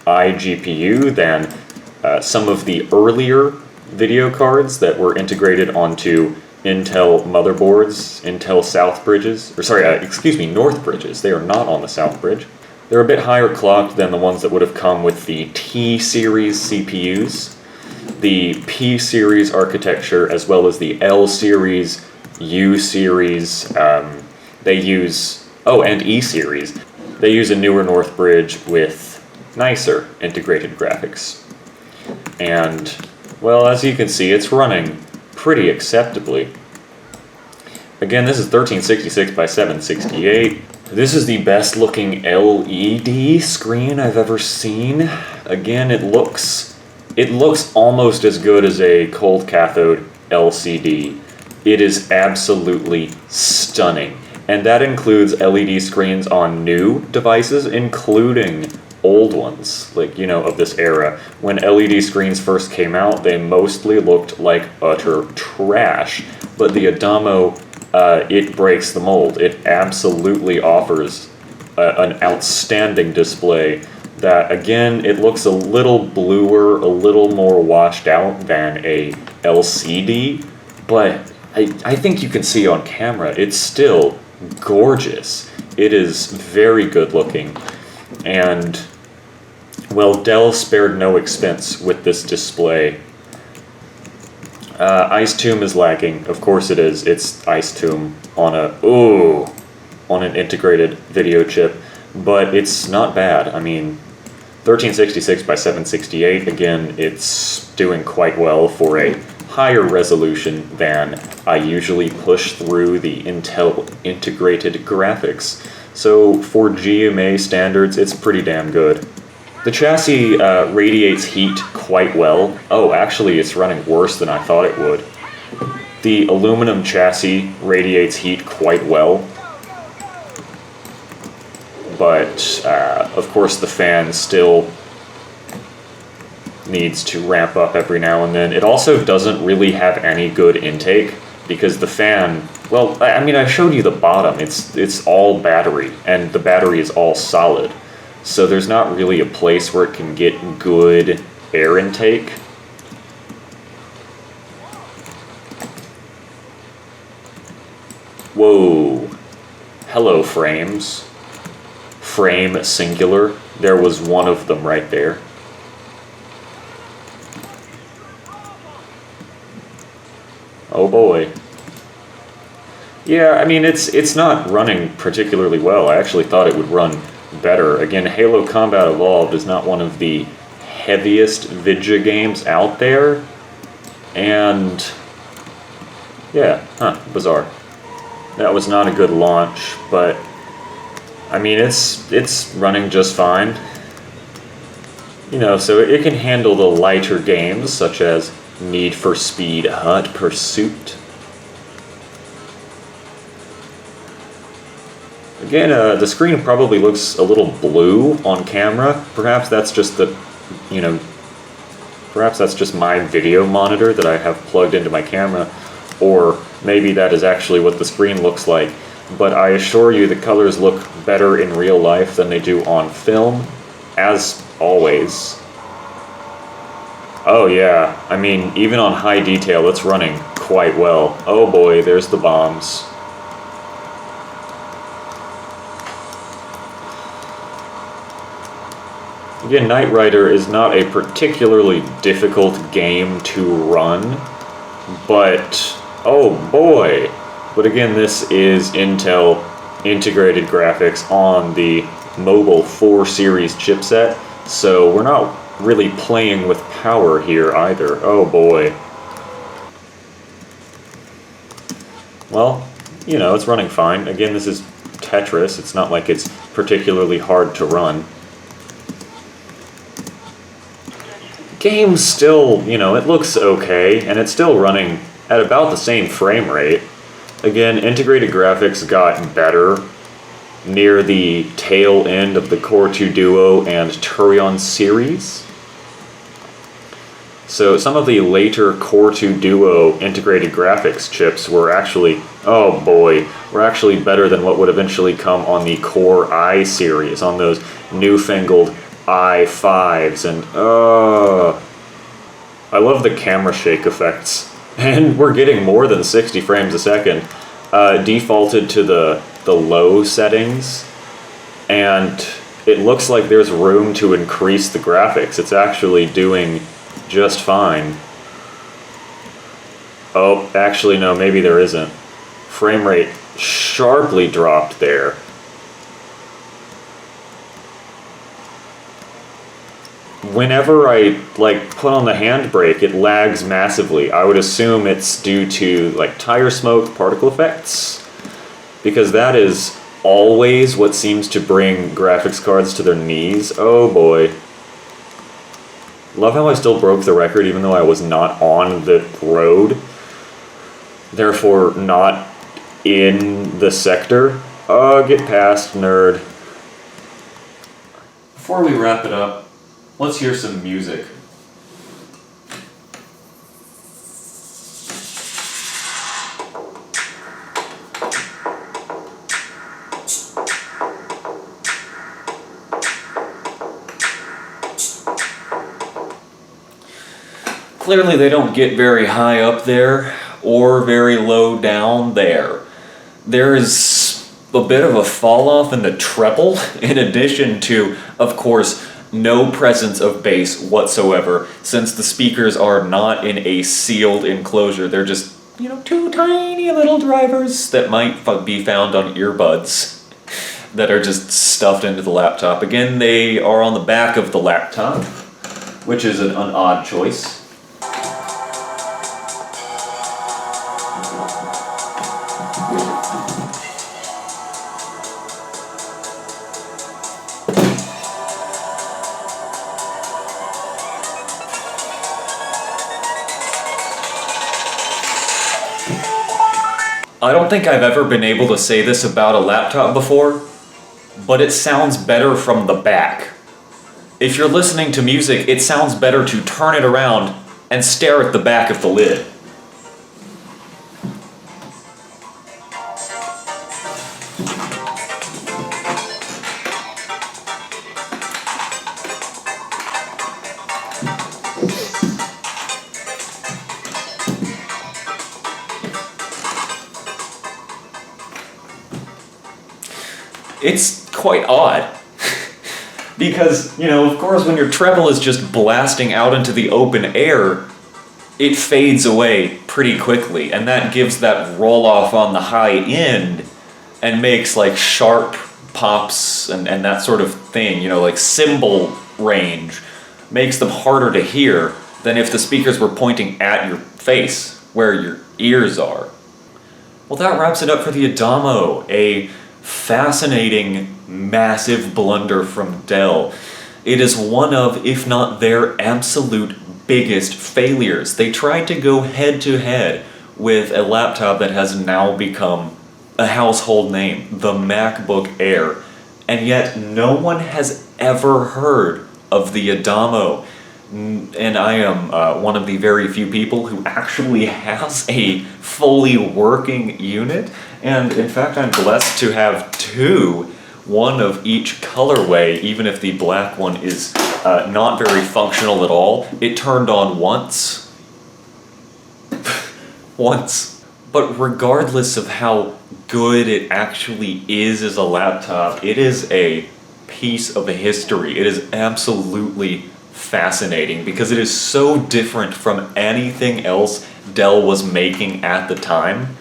iGPU than some of the earlier video cards that were integrated onto Intel motherboards, Intel South bridges, North bridges. They are not on the South bridge. They're a bit higher clocked than the ones that would have come with the T-series CPUs. The P-series architecture, as well as the L-series, U-series, and E-series. They use a newer North bridge with nicer integrated graphics. And, well, as you can see, it's running pretty acceptably. Again, this is 1366 by 768. This is the best looking LED screen I've ever seen. Again, it looks almost as good as a cold cathode LCD. It is absolutely stunning. And that includes LED screens on new devices, including old ones, like, of this era. When LED screens first came out, they mostly looked like utter trash. But the Adamo, it breaks the mold. It absolutely offers an outstanding display that, again, it looks a little bluer, a little more washed out than a LCD, but I think you can see on camera, it's still gorgeous. It is very good looking, and, well, Dell spared no expense with this display. Icetomb is lagging. Of course it is. It's Icetomb on an integrated video chip, but it's not bad. I mean, 1366 by 768, again, it's doing quite well for a higher resolution than I usually push through the Intel integrated graphics. So for GMA standards, it's pretty damn good. The chassis radiates heat quite well. Oh, actually, it's running worse than I thought it would. The aluminum chassis radiates heat quite well. But, of course, the fan still needs to ramp up every now and then. It also doesn't really have any good intake, because the fan, well, I mean, I showed you the bottom. It's all battery, and the battery is all solid. So there's not really a place where it can get good air intake. Whoa. Hello, frames. Frame singular. There was one of them right there. Oh boy. Yeah, I mean, it's not running particularly well. I actually thought it would run better. Again, Halo Combat Evolved is not one of the heaviest vidya games out there. And yeah, bizarre. That was not a good launch, but I mean, it's running just fine. So it can handle the lighter games such as Need for Speed Hot Pursuit. Again, the screen probably looks a little blue on camera. Perhaps that's just perhaps that's just my video monitor that I have plugged into my camera. or maybe that is actually what the screen looks like, but I assure you the colors look better in real life than they do on film, as always. Oh yeah, I mean, even on high detail, it's running quite well. Oh boy, there's the bombs. Again, Knight Rider is not a particularly difficult game to run, but oh boy. But again, this is Intel integrated graphics on the Mobile 4 series chipset, so we're not really playing with power here either. Oh boy. Well, you know, it's running fine. Again, this is Tetris. It's not like it's particularly hard to run. Game's still, you know, it looks okay, and it's still running at about the same frame rate. Again, integrated graphics got better near the tail end of the Core 2 Duo and Turion series. So some of the later Core 2 Duo integrated graphics chips were actually, oh boy, were actually better than what would eventually come on the Core I series, on those newfangled i5s, and I love the camera shake effects. And we're getting more than 60 frames a second. Defaulted to the low settings, and it looks like there's room to increase the graphics. It's actually doing just fine. Oh, actually no, maybe there isn't. Frame rate sharply dropped there. Whenever I put on the handbrake, it lags massively. I would assume it's due to tire smoke, particle effects, because that is always what seems to bring graphics cards to their knees. Oh boy. Love how I still broke the record even though I was not on the road, therefore not in the sector. Oh, get past, nerd. Before we wrap it up, let's hear some music. Clearly they don't get very high up there or very low down there. There is a bit of a fall off in the treble, in addition to, of course, no presence of bass whatsoever, since the speakers are not in a sealed enclosure. They're just, you know, two tiny little drivers that might be found on earbuds that are just stuffed into the laptop. Again, they are on the back of the laptop, which is an odd choice. I don't think I've ever been able to say this about a laptop before, but it sounds better from the back. If you're listening to music, it sounds better to turn it around and stare at the back of the lid. It's quite odd. Because, you know, of course when your treble is just blasting out into the open air, it fades away pretty quickly, and that gives that roll off on the high end and makes sharp pops and that sort of thing, you know, cymbal range, makes them harder to hear than if the speakers were pointing at your face, where your ears are. Well, that wraps it up for the Adamo, a fascinating, massive blunder from Dell. It is one of, if not their absolute biggest failures. They tried to go head to head with a laptop that has now become a household name, the MacBook Air, and yet no one has ever heard of the Adamo. and I am one of the very few people who actually has a fully working unit, and in fact I'm blessed to have two, one of each colorway, even if the black one is not very functional at all. It turned on once. Once. But regardless of how good it actually is as a laptop, it is a piece of history. It is absolutely fascinating because it is so different from anything else Dell was making at the time.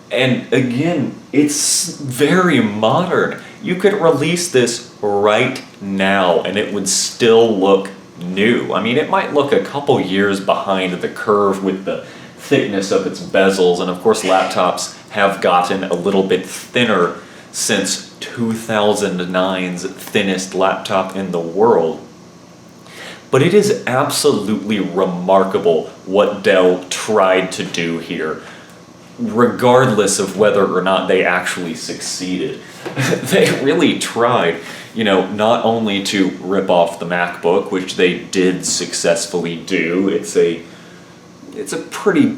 And again, it's very modern. You could release this right now and it would still look new. I mean, it might look a couple years behind the curve with the thickness of its bezels, and of course laptops have gotten a little bit thinner since 2009's thinnest laptop in the world. But it is absolutely remarkable what Dell tried to do here, regardless of whether or not they actually succeeded. They really tried, not only to rip off the MacBook, which they did successfully do. It's a pretty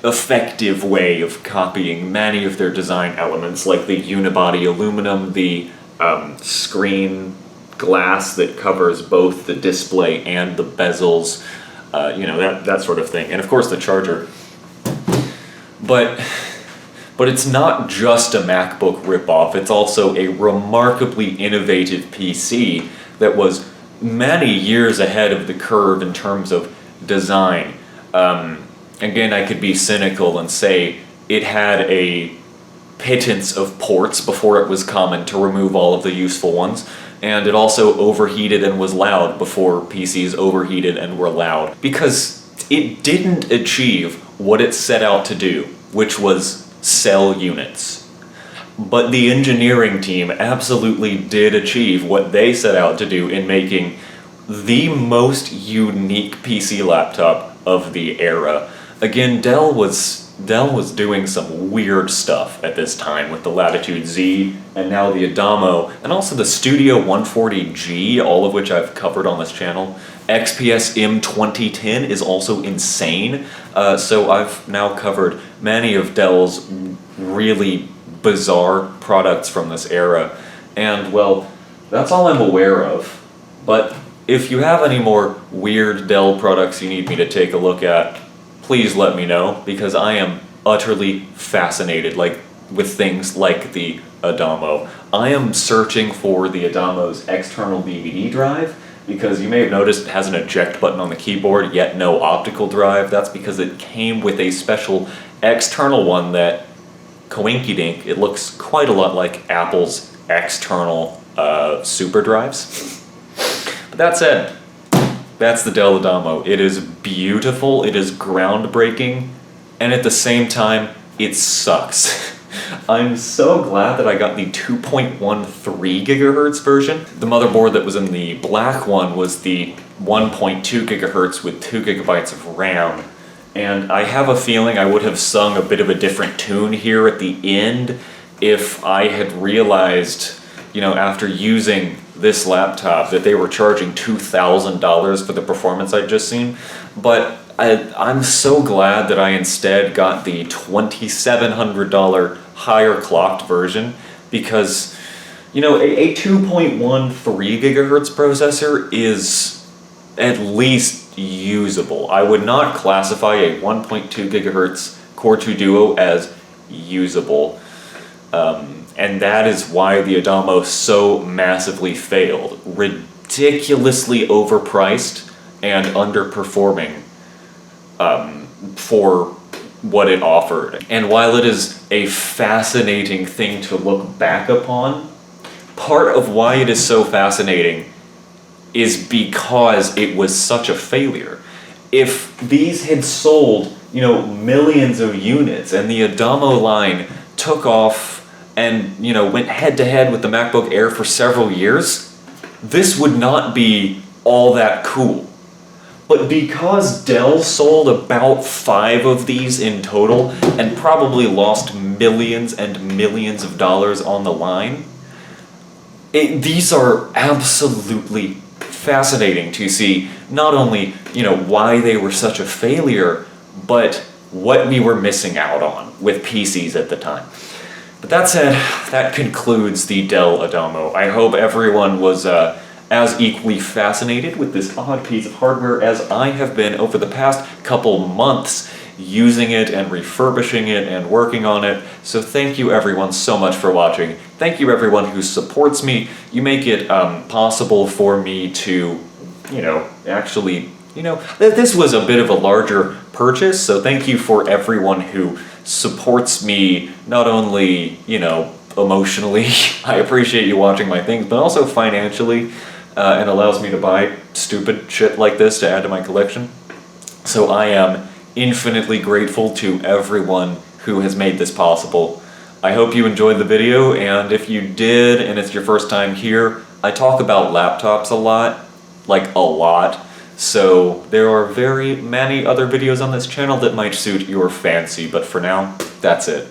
effective way of copying many of their design elements, like the unibody aluminum, the screen glass that covers both the display and the bezels, that sort of thing, and of course the charger. But it's not just a MacBook ripoff, it's also a remarkably innovative PC that was many years ahead of the curve in terms of design. Again, I could be cynical and say it had a pittance of ports before it was common to remove all of the useful ones, and it also overheated and was loud before PCs overheated and were loud, because it didn't achieve what it set out to do, which was sell units. But the engineering team absolutely did achieve what they set out to do in making the most unique PC laptop of the era. Again, Dell was doing some weird stuff at this time with the Latitude Z and now the Adamo, and also the Studio 140G, all of which I've covered on this channel. XPS M2010 is also insane, so I've now covered many of Dell's really bizarre products from this era, and well, that's all I'm aware of. But if you have any more weird Dell products you need me to take a look at, please let me know, because I am utterly fascinated with things like the Adamo. I am searching for the Adamo's external DVD drive, because you may have noticed it has an eject button on the keyboard, yet no optical drive. That's because it came with a special external one that, coinkydink, it looks quite a lot like Apple's external super drives. But that said, that's the Dell Adamo. It is beautiful, it is groundbreaking, and at the same time, it sucks. I'm so glad that I got the 2.13 gigahertz version. The motherboard that was in the black one was the 1.2 gigahertz with 2 gigabytes of RAM. And I have a feeling I would have sung a bit of a different tune here at the end if I had realized, after using this laptop, that they were charging $2,000 for the performance I'd just seen. But I'm so glad that I instead got the $2,700 higher clocked version, because a 2.13 gigahertz processor is at least usable. I would not classify a 1.2 gigahertz Core 2 Duo as usable, and that is why the Adamo so massively failed. Ridiculously overpriced and underperforming for what it offered. And while it is a fascinating thing to look back upon, part of why it is so fascinating is because it was such a failure. If these had sold, millions of units, and the Adamo line took off and, went head to head with the MacBook Air for several years, this would not be all that cool. But because Dell sold about 5 of these in total and probably lost millions and millions of dollars on the line, these are absolutely fascinating to see not only, why they were such a failure, but what we were missing out on with PCs at the time. But that said, that concludes the Dell Adamo. I hope everyone was as equally fascinated with this odd piece of hardware as I have been over the past couple months using it and refurbishing it and working on it. So thank you everyone so much for watching. Thank you everyone who supports me. You make it possible for me to, actually, this was a bit of a larger purchase, so thank you for everyone who supports me, not only, emotionally, I appreciate you watching my things, but also financially, and allows me to buy stupid shit like this to add to my collection. So I am infinitely grateful to everyone who has made this possible. I hope you enjoyed the video, and if you did and it's your first time here, I talk about laptops a lot, like a lot, so there are very many other videos on this channel that might suit your fancy, but for now, that's it.